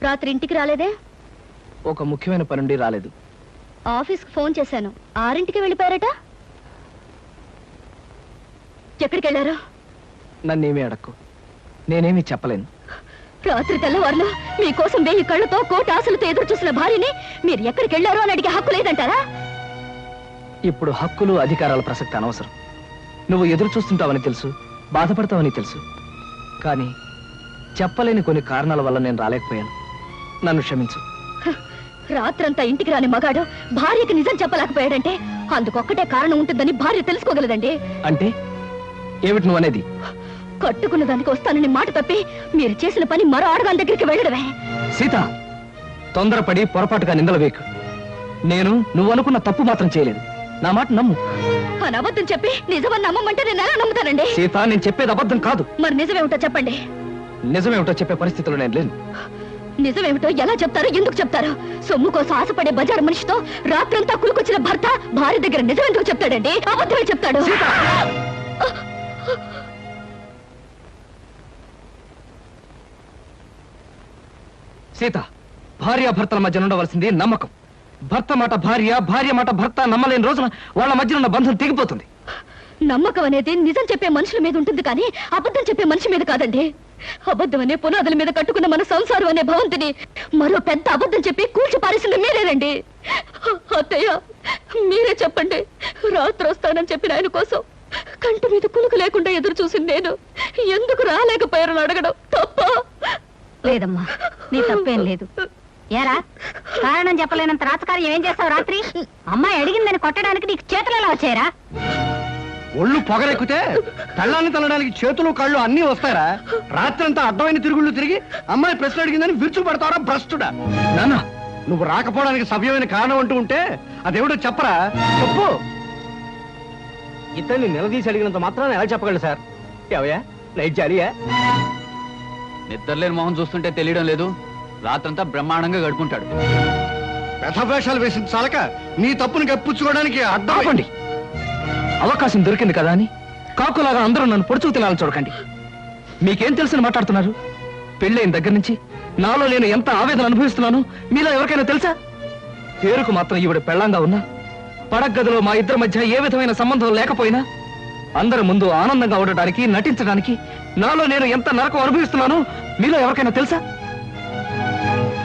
రాత్రి ఇంటికి రాలేదే? ఒక ముఖ్యమైన పని నుండి రాలేదు. ఆఫీస్కి ఫోన్ చేశాను, 6ంటికి వెళ్ళిపోయారట. ఎక్కడికి వెళ్ళారు? నన్నేమీ అడక్కు, నేనేమీ చెప్పలేను. రాత్రి తెల్లవారులు మీకోసం 1000 కళ్ళతో కోటి ఆశలతో ఎదురు చూసిన భార్యని మీరు ఎక్కడికి వెళ్ళారు అని అడిగే హక్కు లేదంటారా? ఇప్పుడు హక్కులు అధికారాల ప్రసక్తి అనవసరం. నువ్వు ఎదురు చూస్తుంటావని తెలుసు, బాధపడతావని తెలుసు. కానీ చెప్పలేని కొన్ని కారణాల వల్ల నేను రాలేకపోయాను. నన్ను క్షమించు. రాత్రంతా ఇంటికి రాని మగాడు భార్యకి నిజం చెప్పలేకపోయాడంటే అందుకొక్కటే కారణం ఉంటుందని భార్య తెలుసుకోగలదండి. అంటే ఏమిటి నువ్వు అనేది? కట్టుకున్న దానికి వస్తానని మాట తప్పి మీరు చేసిన పని మరో ఆడదాని దగ్గరికి వెళ్ళడమే. సీత, తొందరపడి పొరపాటుగా నిందలు వేకు. నేను నువ్వు అనుకున్న తప్పు మాత్రం చేయలేదు. నా మాట నమ్ము. అని అబద్ధం చెప్పి నిజమని నమ్మమంటే నేను ఎలా నమ్ముతానండి? సీత, నేను చెప్పేది అబద్ధం కాదు. మరి నిజమేమిటో చెప్పండి. నిజమేమిటో చెప్పే పరిస్థితిలో నేను లేను. నిజమేమిటో ఎలా చెప్తారో, ఎందుకు చెప్తారో? సొమ్ము కోసం ఆశపడే బజారు మనిషితో రాత్రంతా కులుకొచ్చిన భర్త భార్య దగ్గర నిజమెందుకు చెప్తాడండి? అబద్ధమే చెప్తాడు. సీత, భార్యాభర్తల మధ్య ఉండవలసింది నమ్మకం. భర్త మాట భార్య, భార్య మాట భర్త నమ్మలేని రోజున వాళ్ళ మధ్య ఉన్న బంధం తెగిపోతుంది. నమ్మకం అనేది నిజం చెప్పే మనుషుల మీద ఉంటుంది కానీ అబద్ధం చెప్పే మనిషి మీద కాదండి. అబద్ధం అనే పునాదుల మీద కట్టుకున్న మన సంసారం అనే భవంతిని మరో పెద్ద అబద్ధం చెప్పి కూల్చి పారేసింది మీరేనండి. అత్తయ్య, మీరే చెప్పండి. రాత్రి వస్తానని చెప్పిన ఆయన కోసం కంటి మీద కులుకు లేకుండా ఎదురు చూసింది నేను ఎందుకు రాలేకపోయారని అడగడం తప్ప? లేదమ్మా, నీ తప్పేం లేదు. ఏరా, కారణం చెప్పలేనంత రాతకార్యం ఏం చేస్తావు? రాత్రి అమ్మాయి అడిగిందని కొట్టడానికి నీకు చేతులు ఎలా వచ్చాయరా? ఒళ్ళు పొగరెక్కితే పెళ్ళాన్ని తల్లడానికి చేతులు కళ్ళు అన్నీ వస్తారా? రాత్రంతా అడ్డమైన తిరుగుళ్ళు తిరిగి అమ్మాయి ప్రశ్న అడిగిందని విరుచు పడతారా భ్రష్టుడా? నాన్న, నువ్వు రాకపోవడానికి సవ్యమైన కారణం అంటూ ఉంటే అదేమిటో చెప్పరా? చెప్పు. ఇతన్ని నిలదీసి అడిగినంత మాత్రాన్ని ఎలా చెప్పగలరు సార్? ఎవయా నైట్ జాలియా? నిద్రలేని మొహం చూస్తుంటే తెలియడం లేదు. రాత్రంతా బ్రహ్మాండంగా గడుపుకుంటాడు. వ్యధవేషాలు వేసిన చాలక నీ తప్పును గప్పించుకోవడానికి అడ్డాపండి. అవకాశం దొరికింది కదా అని కాకులాగా అందరూ నన్ను పొడుచుకు తినాలని చూడకండి. మీకేం తెలిసిన మాట్లాడుతున్నారు? పెళ్ళైన దగ్గర నుంచి నాలో నేను ఎంత ఆవేదన అనుభవిస్తున్నాను మీలో ఎవరికైనా తెలుసా? పేరుకు మాత్రం ఈవిడ పెళ్ళంగా ఉన్నా, పడగదిలో మా ఇద్దరి మధ్య ఏ విధమైన సంబంధం లేకపోయినా అందరి ముందు ఆనందంగా ఉండడానికి, నటించడానికి నాలో నేను ఎంత నరకం అనుభవిస్తున్నానో మీలో ఎవరికైనా తెలుసా?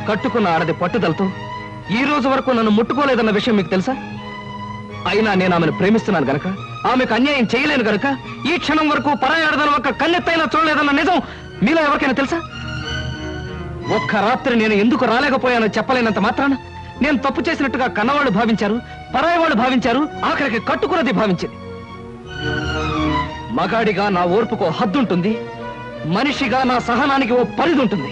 కట్టుకున్న ఆడది పట్టుదలతో ఈ రోజు వరకు నన్ను ముట్టుకోలేదన్న విషయం మీకు తెలుసా? అయినా నేను ఆమెను ప్రేమిస్తున్నాను గనక, ఆమెకు అన్యాయం చేయలేను గనక ఈ క్షణం వరకు పరాయి ఆడదాని ఒక్క కన్నెత్తైనా చూడలేదన్న నిజం మీలో ఎవరికైనా తెలుసా? ఒక్క రాత్రి నేను ఎందుకు రాలేకపోయానో చెప్పలేనంత మాత్రాన నేను తప్పు చేసినట్టుగా కన్నవాళ్ళు భావించారు, పరాయి వాళ్ళు భావించారు, ఆఖరికి కట్టుకున్నది భావించింది. మగాడిగా నా ఓర్పుకు హద్దుంటుంది, మనిషిగా నా సహనానికి ఓ పరిధి ఉంటుంది.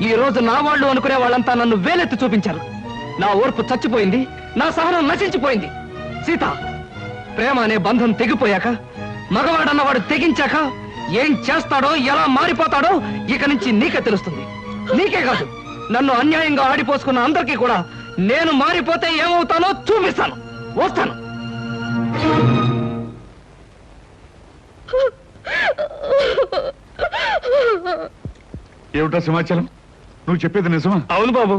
ఈ రోజు నా వాళ్ళు అనుకునే వాళ్ళంతా నన్ను వేలెత్తి చూపించారు. నా ఓర్పు చచ్చిపోయింది, నా సహనం నశించిపోయింది. సీత, ప్రేమ అనే బంధం తెగిపోయాక, మగవాడన్నవాడు తెగించాక ఏం చేస్తాడో, ఎలా మారిపోతాడో ఇక నుంచి నీకే తెలుస్తుంది. నీకే కాదు, నన్ను అన్యాయంగా ఆడిపోసుకున్న అందరికీ కూడా నేను మారిపోతే ఏమవుతానో చూపిస్తాను. వస్తాను. ఏమిటా సమాచారం? నువ్వు చెప్పేది నిజమా? అవును బాబు,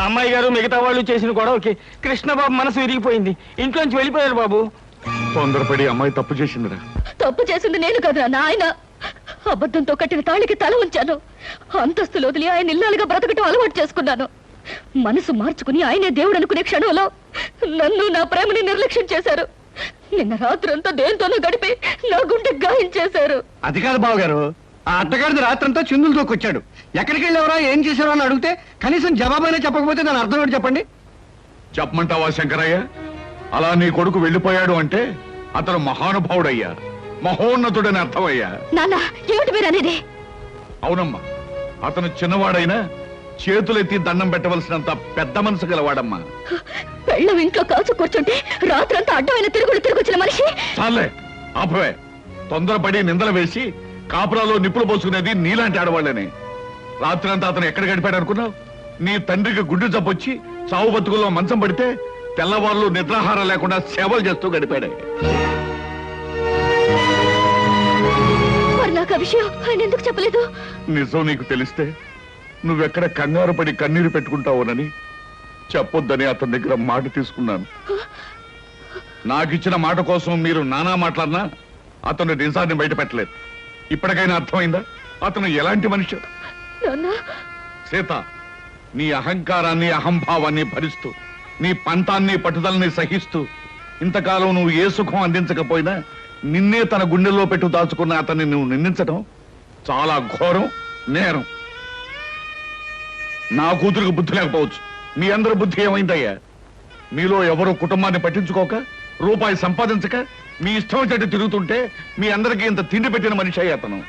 అమ్మాయి గారు మిగతా వాళ్ళు చేసిన గొడవకి కృష్ణబాబు మనసు విరిగిపోయింది. ఇంట్లోంచి వెళ్ళిపోయారు బాబు. తొందరపడి అమ్మాయి తప్పు చేసిందిరా. తప్పు చేసింది నేను కదా నాయన. అబద్ధంతో కట్టిన తాళికి తల ఉంచాను. అంతస్తులు వదిలి ఆయన ఇల్లాలుగా బ్రతకటం అలవాటు చేసుకున్నాను. మనసు మార్చుకుని ఆయనే దేవుడు అనుకునే క్షణంలో నన్ను, నా ప్రేమని నిర్లక్ష్యం చేశారు. నిన్న రాత్రంతా దేంతోనూ గడిపి నా గుండె గాయం చేశారు. అది కాదు బావగారు, ఆ అట్టగాడిది రాత్రంతా చిందులు తోకొచ్చాడు. ఎక్కడికి వెళ్ళేవరా, ఏం చేశారో అని అడిగితే కనీసం జవాబైనా చెప్పకపోతే దాని అర్థం ఏంటి చెప్పండి? చెప్పమంటావా శంకరయ్య? అలా నీ కొడుకు వెళ్ళిపోయాడు అంటే అతను మహానుభావుడయ్యా, మహోన్నతుడని అర్థమయ్యా. నాన్న, ఏమిటి మీరు అనేది? అవునమ్మా, అతను చిన్నవాడైనా చేతులెత్తి దండం పెట్టవలసినంత పెద్ద మనసు గలవాడమ్మా. పెళ్ళం ఇంట్లో కాచు కూర్చుంటే రాత్రంతా అడ్డమైన తిరుగులు తిరుగుచిన మనిషి. చాలే, ఆపవే. తొందరపడి నిందలు వేసి కాపురాలో నిప్పులు పోసుకునేది నీలాంటి ఆడవాళ్ళని. రాత్రి అంతా అతను ఎక్కడ గడిపాడు అనుకున్నావు? నీ తండ్రికి గుడ్డు జబ్బొచ్చి చావు బతుకుల్లో మంచం పడితే తెల్లవాళ్ళు నిద్రాహారం లేకుండా సేవలు చేస్తూ గడిపాడే. మరి నాకు ఆ విషయం ఆయన ఎందుకు చెప్పలేదు? నిజం నీకు తెలిస్తే నువ్వెక్కడ కంగారు పడి కన్నీరు పెట్టుకుంటావునని చెప్పొద్దని అతని దగ్గర మాట తీసుకున్నాను. నాకిచ్చిన మాట కోసం మీరు నానా మాట్లాడినా అతను నిజాన్ని బయట పెట్టలేదు. ఇప్పటికైనా అర్థమైందా అతను ఎలాంటి మనిషి? సీత, నీ అహంకారాన్ని అహంభావాన్ని భరిస్తూ నీ పంతాన్ని పట్టుదలని సహిస్తూ ఇంతకాలం నువ్వు ఏ సుఖం అందించకపోయినా నిన్నే తన గుండెల్లో పెట్టు దాచుకున్న అతన్ని నువ్వు నిందించడం చాలా ఘోరం, నేరం. నా కూతురికి బుద్ధి లేకపోవచ్చు, మీ అందరి బుద్ధి ఏమైందయ్యా? మీలో ఎవరో కుటుంబాన్ని పట్టించుకోక రూపాయి సంపాదించక మీ ఇష్టం చెట్టు తిరుగుతుంటే మీ అందరికీ ఇంత తిండి పెట్టిన మనిషి అయ్యి అతను.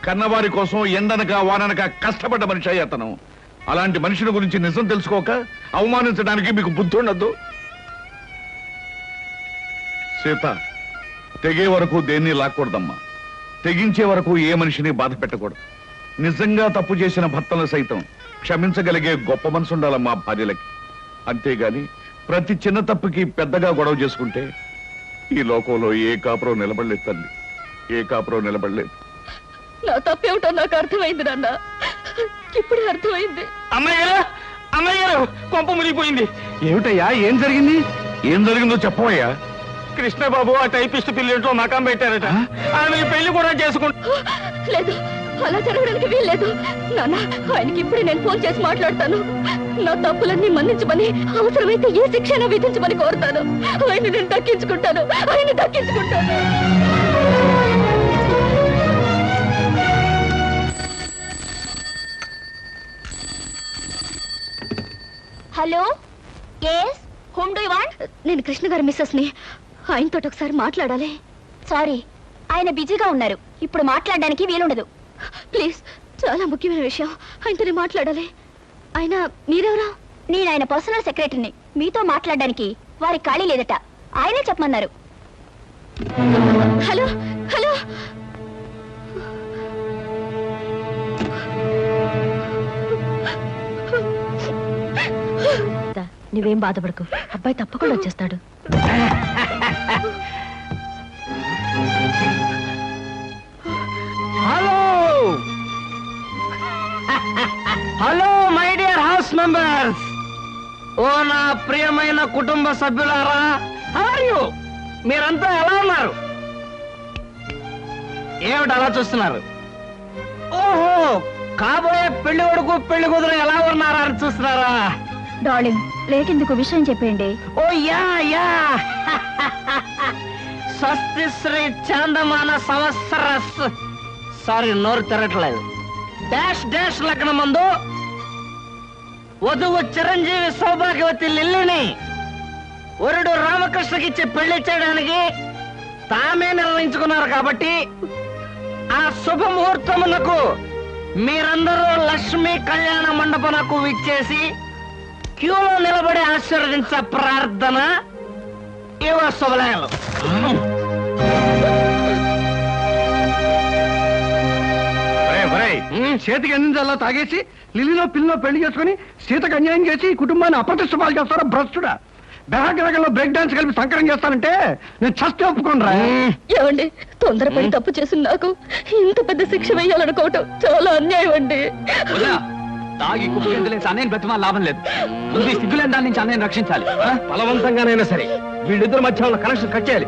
కన్నవారి కోసం ఎండనక వాననక కష్టపడ్డ మనిషి అయ్యి అతను. అలాంటి మనిషిని గురించి నిజం తెలుసుకోక అవమానించడానికి మీకు బుద్ధి ఉండద్దు. సీత, తెగే వరకు దేన్ని లాక్కూడదమ్మా. తెగించే వరకు ఏ మనిషిని బాధ పెట్టకూడదు. నిజంగా తప్పు చేసిన భర్తలను సైతం క్షమించగలిగే గొప్ప మనసు ఉండాలమ్మా భార్యలకి. అంతేగాని ప్రతి చిన్న తప్పుకి పెద్దగా గొడవ చేసుకుంటే ఈ లోకంలో ఏ కాపురం నిలబడలేదు తల్లి, ఏ కాపురం నిలబడలేదు. నా తప్పేమిటో నాకు అర్థమైంది నాన్న, ఇప్పుడే అర్థమైంది. అమ్మాయి గారు కొంప మునిగిపోయింది. ఏమిటయ్యా, ఏం జరిగింది? ఏం జరిగిందో చెప్పవయ్యా. కృష్ణబాబు ఆ టైపిస్ట్ పిల్లెంట్లో మకాం పెట్టారట. ఆమె పెళ్లి కూడా చేసుకుంటా. లేదు, అలా జరగడానికి వీల్లేదు నాన్న. ఆయనకి ఇప్పుడే నేను ఫోన్ చేసి మాట్లాడతాను. నా తప్పులన్నీ మన్నించమని, అవసరమైతే ఏ శిక్షణ విధించమని కోరుతాను. ఆయన నేను దక్కించుకుంటాను, ఆయన దక్కించుకుంటాను. Hello, yes, whom do you want? నేను కృష్ణ గారి మిస్సెస్ ని. ఆయనతో ఒకసారి మాట్లాడాలి. సారీ, ఆయన బిజీగా ఉన్నారు, ఇప్పుడు మాట్లాడడానికి వీలుండదు. ప్లీజ్, చాలా ముఖ్యమైన విషయం, ఆయనతో మాట్లాడాలి. ఆయన మీరెవరా? నేను ఆయన పర్సనల్ సెక్రటరీని. మీతో మాట్లాడడానికి వారి ఖాళీ లేదట, ఆయనే చెప్పమన్నారు. హలో హలో, నువ్వేం బాధపడకు, అబ్బాయి తప్పకుండా వచ్చేస్తాడు. Hello hello my dear house members, ఓ నా ప్రియమైన కుటుంబ సభ్యులారా, హౌ ఆర్ యు? మీరంతా ఎలా ఉన్నారు? ఏమిటి అలా చూస్తున్నారు? ఓహో, కాబోయే పెళ్లి కొడుకు పెళ్లి కూతురు ఎలా ఉన్నారా అని చూస్తున్నారా? డార్లింగ్, లేకెందుకు విషయం చెప్పండి. ఓ యా యా స్వస్తి శ్రీ చాందమాన సంవత్సరస్, సారీ నోరు తిరగట్లేదు, డాష్ డాష్ లగ్నం ముందు వధువు చిరంజీవి సౌభాగ్యవతి లిల్లిని వరుడు రామకృష్ణకిచ్చి పెళ్లి చేయడానికి తామే నిర్ణయించుకున్నారు. కాబట్టి ఆ శుభముహూర్తమునకు మీరందరూ లక్ష్మీ కళ్యాణ మండపమునకు విచ్చేసి క్యూలో నిలబడి ఆశీర్వదించ ప్రార్థన. ఇవ శుభలేఖలు. చేతికి అందించాలా తాగేసి లిల్లిలో పిల్లిలో పెళ్లి చేసుకుని సీతకు అన్యాయం చేసి కుటుంబాన్ని అప్రతిష్ట పాలు చేస్తారా భ్రష్టుడా? బెహగ్రగంలో బ్రేక్ డాన్స్ కలిపి సంకరం చేస్తానంటే నేను చస్తే ఒప్పుకోనరా. ఏమండి, తొందరపడి తప్పు చేసిన నాకు ఇంత పెద్ద శిక్ష వేయాలనుకోవటం చాలా అన్యాయం అండి. తాగి కుప్పలేని అన్నయ్యని బ్రతిమా లాభం లేదు. ముందు సిగ్గులేని దాని నుంచి అన్నయ్యని రక్షించాలి. బలవంతంగానైనా సరే వీళ్ళిద్దరు మధ్య ఉన్న కనెక్షన్ కట్ చేయాలి.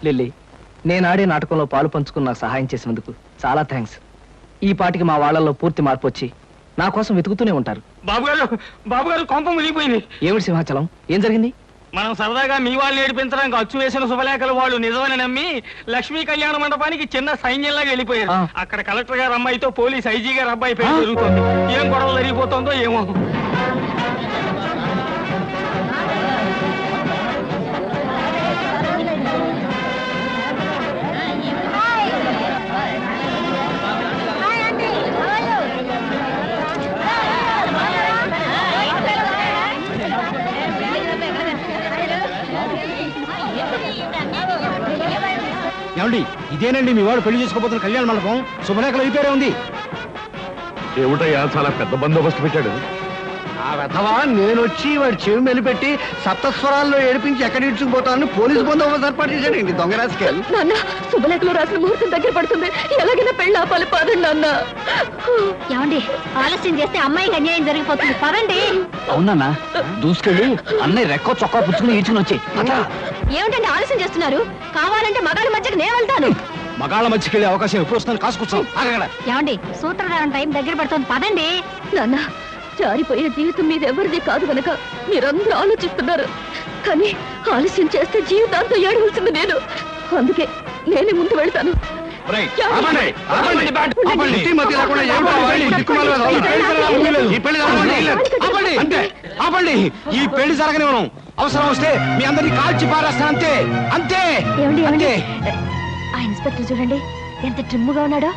లిల్లీ, నేను ఆడే నాటకంలో పాలు పంచుకుని నాకు సహాయం చేసినందుకు చాలా థ్యాంక్స్. ఈ పాటికి మా వాళ్ళల్లో పూర్తి మార్పు వచ్చి నా కోసం వెతుకుతూనే ఉంటారు. బాబుగారు కొంప మునిగిపోయింది. ఏమిటి సింహాచలం, ఏం జరిగింది? మనం సరదాగా మీ వాళ్ళు ఏడిపించడానికి అచ్చు వేసిన శుభలేఖలు వాళ్ళు నిజమని నమ్మి లక్ష్మీ కళ్యాణ మండపానికి చిన్న సైన్యంలాగా వెళ్ళిపోయారు. అక్కడ కలెక్టర్ గారు అమ్మాయితో పోలీస్ ఐజీ గారు అబ్బాయి పేరు జరుగుతుంది. ఏం గొడవ జరిగిపోతుందో ఏమో. ఏమండి, ఇదేనండి మీ వాడు పెళ్లి చేసుకోబోతున్న కళ్యాణ మండపం. శుభలేఖలు అయిపోయారే ఉంది. ఏమిటయ్యా, చాలా పెద్ద బందోబస్తు పెట్టాడు. ఆ వెధవా నేనొచ్చి వాడి చెవి మెలిపెట్టి సప్తస్వరాల్లో ఏడిపించి ఎక్కడ ఇడ్చుకుపోతానని పోలీసు బందోబస్తు ఏర్పాటు చేశాడండి దొంగ రాజకీయాలు. నాన్న శుభలేఖలో రాసిన ముహూర్తం దగ్గర పడుతుంది, ఎలాగైనా పెళ్ళి ఆపాలి, పదండి నాన్న. ఏమండి ఆలస్యం చేస్తే అమ్మాయికి అన్యాయం జరిగిపోతుంది, పదండి. అవునన్నా, దూసుకెళ్ళి అన్నయ్య రెక్కో చొక్కా పుచ్చుకుని ఈడ్చుకుని వచ్చి. ఏమిటండి ఆలస్యం చేస్తున్నారు? కావాలంటే మగాళ్ళ మధ్యకి నేను వెళ్తాను. మగాళ్ళ మధ్యకెళ్ళే అవకాశం ఎప్పుడు వస్తుంది? కాసుకొచ్చాం. ఏమండి సూత్రధారం టైం దగ్గర పడుతుంది, పదండి. నాన్న జారిపోయే జీవితం మీద ఎవరిది కాదు గనక మీరందరూ ఆలోచిస్తున్నారు, కానీ ఆలస్యం చేస్తే జీవితాంతం ఏడవలసింది నేను. అందుకే నేనే ముందు వెళ్తాను. ఆపండి, ఈ పెళ్లి జరగనివ్వను. అవసరం వస్తే మీ అందరినీ కాల్చి పారేస్తాను, అంతే అంతే. ఏమండి ఆ ఇన్స్పెక్టర్ చూడండి ఎంత ట్రిమ్ముగా ఉన్నాడో.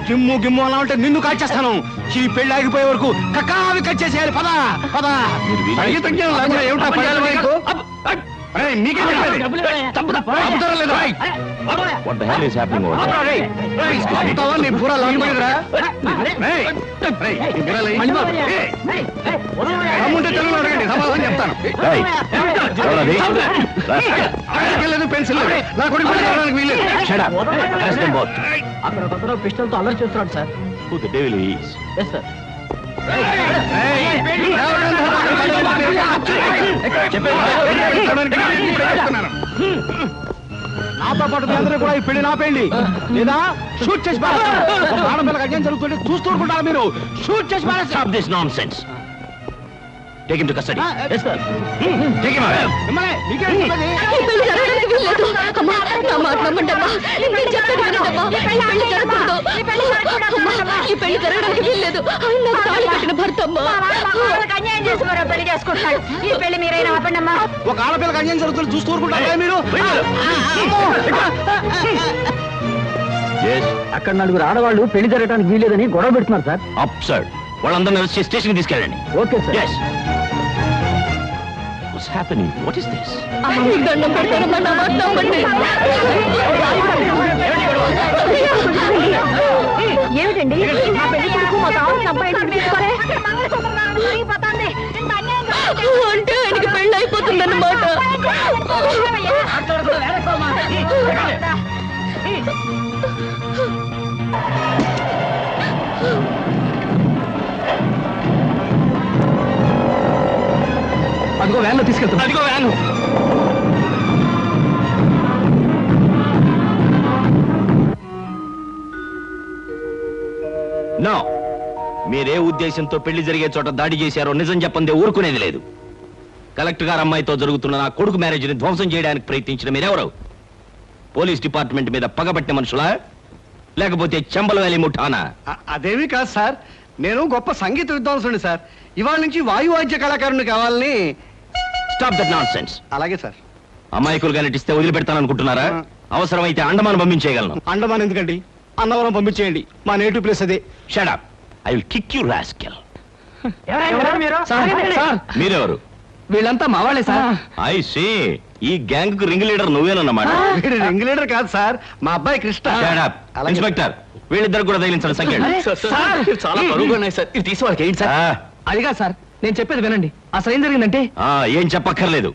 గిమ్ము అలా ఉంటే నిన్ను కాల్చేస్తాను. ఈ పెళ్లి ఆగిపోయే వరకు కక్కావి కచ్చేసేయాలి. పద పద. ఏమిటా పడాలి వైపు? మీకే చెప్పేది. చంపుతారా లేదా? What the hell is happening over there? చంపుతావా? నీ బుర్ర లాగబడిదిరా? రమ్ముంటే తెలుగులో అడగండి, సమాధానం చెప్తాను. Hey, ఎవరది? లేదు, పెన్సిల్ లేదు. నా కొడుకు పెళ్లి చేయడానికి వీల్లేదు. Shut up. Arrest them both. అక్కడ ఒకతను పిస్టల్ తో అల్లరి చేస్తున్నాడు sir. Who the devil he is? Yes sir. నాతో పాటు మీ అందరూ కూడా ఈ పెళ్లి నాపేయండి, లేదా షూట్ చేసి పారేస్తాను. ఆడపిల్లకి అన్యాయం జరుగుతుంటే చూస్తూ ఊరుకుంటారా మీరు? షూట్ చేసి Stop పారేస్తాను. this nonsense. Take him to custody. Yes sir. Take him out. మిమ్మల్ని మీకేం చెప్పేది? ఈ పెళ్లి జరగడానికి వీల్లేదు. అమ్మా నా మాట నమ్మండమ్మా, నేను చెప్పేది వినండమ్మా. ఈ పెళ్లి జరగకూడదు. అమ్మా, ఈ పెళ్లి జరగడానికి వీల్లేదు. ఆయన నాకు తాళి కట్టిన భర్త అమ్మా. అన్యాయం చేసి మరో పెళ్లి చేసుకుంటాడు. ఈ పెళ్లి మీరైనా ఆపండమ్మా. ఒక ఆడపిల్లకి అన్యాయం జరుగుతుంటే చూస్తూ ఊరుకుంటారా మీరు? Yes. అక్కడ నలుగురు ఆడవాళ్ళు పెళ్లి జరగడానికి వీల్లేదని గొడవ పెడుతున్నారు సార్. Absurd. వాళ్ళందరినీ అరెస్ట్ చేసి స్టేషన్కి తీసుకెళ్ళండి. Okay sir. Yes. What's happening? What is this? నీకు దండం పెడతానమ్మా, నా మాట నమ్మండి. ఏమిటండి నా పెళ్లి కొడుకు మా కావాల్సిన అబ్బాయి అంటే ఆయనకి పెళ్లి అయిపోతుందన్నమాట. అదిగో వ్యాన్లో తీసుకెళ్తాం. అదిగో వ్యాన్. No. మీరే ఉద్దేశంతో పెళ్లి జరిగే చోట దాడి చేశారో నిజం చెప్పందే ఊరుకునేది లేదు. కలెక్టర్ గారు అమ్మాయితో జరుగుతున్న నా కొడుకు మ్యారేజ్ని ధ్వంసం చేయడానికి ప్రయత్నించిన మీరెవరు? పోలీస్ డిపార్ట్మెంట్ మీద పగబట్టిన మనుషులా, లేకపోతే చెంబల వ్యాలీ ముఠానా? అదేమీ కాదు సార్, నేను గొప్ప సంగీత విద్వాంసుని సార్. ఇవాళ నుంచి వాయువాద్య కళాకారుని కావాలని. Stop that nonsense. అలాగే సార్. అమాయకులుగా నటిస్తే వదిలిపెడతాననుకుంటున్నారా? అవసరమైతే అండమాన్ పంపించేయగలను. అండమాన్ ఎందుకండి, అన్నవరం పంపించేయండి. మా నేటివ్ ప్లేస్ అదే. Shut up. I will kick you rascal. Sir, మీరెవరు? వీళ్ళంతా మా వాళ్ళే సార్. I see. ఈ గ్యాంగ్ కు రింగ్ లీడర్ నువ్వేనన్నమాట. వీడు రింగ్ లీడర్ కాదు సార్, మా అబ్బాయి కృష్ణ. Shut up. అలాగే. ఇన్స్పెక్టర్, వీళ్ళిద్దరు కూడా తగిలించండి సంఖ్య. చాలా బరువుగా ఉన్నాయి సార్, ఇది తీసి వాళ్ళకి ఏంటి సార్? అదిగా సార్, నేను చెప్పేది వినండి. అసలు ఏం జరిగిందంటే, ఏం చెప్పక్కర్లేదు.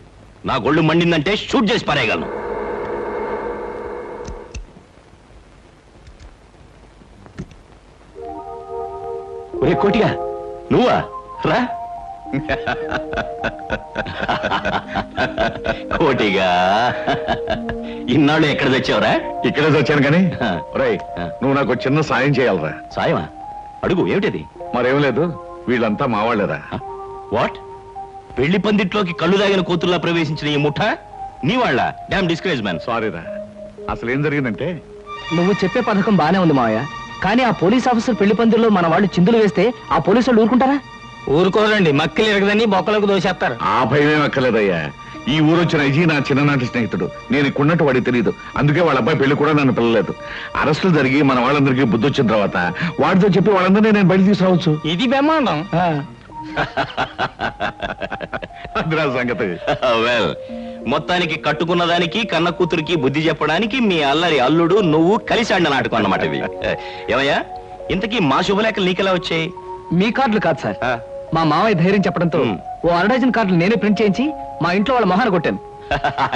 నా గొళ్ళు మండిందంటే షూట్ చేసి పారేయగలను. ఒరే కోటిగా, నువ్వా? రా. కోటిగా, ఇన్నాళ్ళు ఎక్కడ తెచ్చావురా? ఇక్కడే వచ్చాను కానీ నువ్వు నాకు చిన్న సాయం చేయాలరా. సాయమా? అడుగు. ఏమిటది? మరేం లేదు, వీళ్ళంతా మా వాళ్ళేరా. వాట్? పెళ్లి పందిట్లోకి కళ్ళు దాగిన కూతుర్లా ప్రవేశించిన ఈ ముఠ నీ వాళ్ళ? Damn discourage man. సారీరా, అసలు ఏం జరిగిందంటే, నువ్వు చెప్పే పథకం బానే ఉంది మావయ్య, కానీ ఆ పోలీస్ ఆఫీసర్ పెళ్లి పందిరిలో మన వాళ్ళు చిందులు వేస్తే ఆ పోలీసు వాళ్ళు ఊరుకుంటారా? ఊరుకోరండి, మక్కలు ఎరగదని బొక్కలకు దోసేస్తారు. ఆ భయమేం అక్కర్లేదయ్యా. ఈ ఊరొచ్చిన అజీ నా చిన్ననాటి స్నేహితుడు. నేను ఇక్కడున్నట్టు వాడికి తెలియదు, అందుకే వాళ్ళ అబ్బాయి పెళ్లి కూడా నన్ను పిల్లలేదు. అరెస్టులు జరిగి మన వాళ్ళందరికీ బుద్ధి వచ్చిన తర్వాత వాడితో చెప్పి వాళ్ళందరినీ నేను బయట తీసుకురావచ్చు. ఇది బ్రహ్మాండం. అదిరా సంగతి. వెల్, మొత్తానికి కట్టుకున్న దానికి కన్న కూతురికి బుద్ధి చెప్పడానికి మీ అల్లరి అల్లుడు నువ్వు కలిసి ఆడిన నాటకం అన్నమాట ఇది. ఏమయ్యా, ఇంతకీ మా శుభలేఖలు నీకెలా వచ్చాయి? మీ కార్డులు కాదు సార్, మా మావయ్య ధైర్యం చెప్పడంతో ఓ అరడజన్ కార్డులు నేనే ప్రింట్ చేయించి మా ఇంట్లో వాళ్ళ మొహాన కొట్టాను.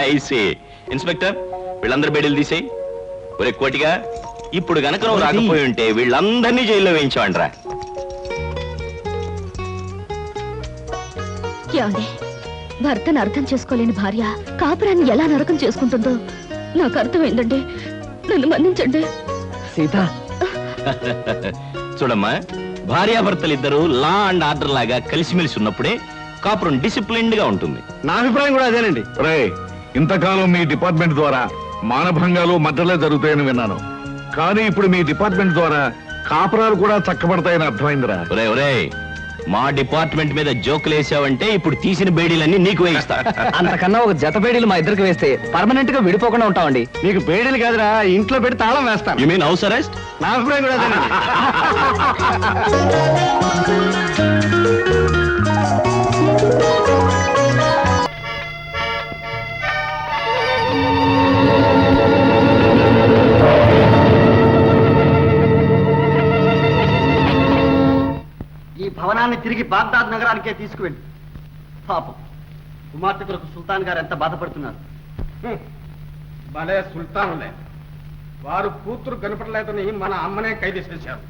ఐసీ ఇన్స్పెక్టర్, వీళ్ళందరి బెడీలు తీసేయి. ఒరే కోటిగా, ఇప్పుడు గనక నువ్వు రాకపోయి ఉంటే వీళ్ళందరినీ జైల్లో వేయించావంట్రా. ఏమండి, భర్తను అర్థం చేసుకోలేని భార్య కాపురాన్ని ఎలా నరకం చేసుకుంటుందో నాకు అర్థమైందండి. నన్ను మన్నించండి. సీత, చూడమ్మా, భార్యాభర్తలిద్దరూ లా అండ్ ఆర్డర్ లాగా కలిసిమెలిసి ఉన్నప్పుడే కాపురం డిసిప్లిన్డ్ గా ఉంటుంది. నా అభిప్రాయం కూడా అదేనండి. రే, ఇంతకాలం మీ డిపార్ట్మెంట్ ద్వారా మానభంగాలు మద్దలే జరుగుతాయని విన్నాను, కానీ ఇప్పుడు మీ డిపార్ట్మెంట్ ద్వారా కాపురాలు కూడా చక్కబడతాయని అర్థమైందిరా. ఒరే ఒరే, మా డిపార్ట్మెంట్ మీద జోకులు వేసావంటే ఇప్పుడు తీసిన బేడీలన్నీ నీకు వేయిస్తా. అంతకన్నా ఒక జత బేడీలు మా ఇద్దరికి వేస్తే పర్మనెంట్ గా విడిపోకుండా ఉంటామండి. మీకు బేడీలు కాదురా, ఇంట్లో పెట్టి తాళం వేస్తాను. You mean house arrest? నా అభిప్రాయం కూడా అదేనండి. ఈ భవనాన్ని తిరిగి బాగ్దాద్ నగరానికే తీసుకువెళ్ళి. పాపం కుమార్తె కొరకు సుల్తాన్ గారు ఎంత బాధపడుతున్నారు. భలే సుల్తానులే, వారు కూతురు కనపడలేదని మన అమ్మనే ఖైదు చేశారు.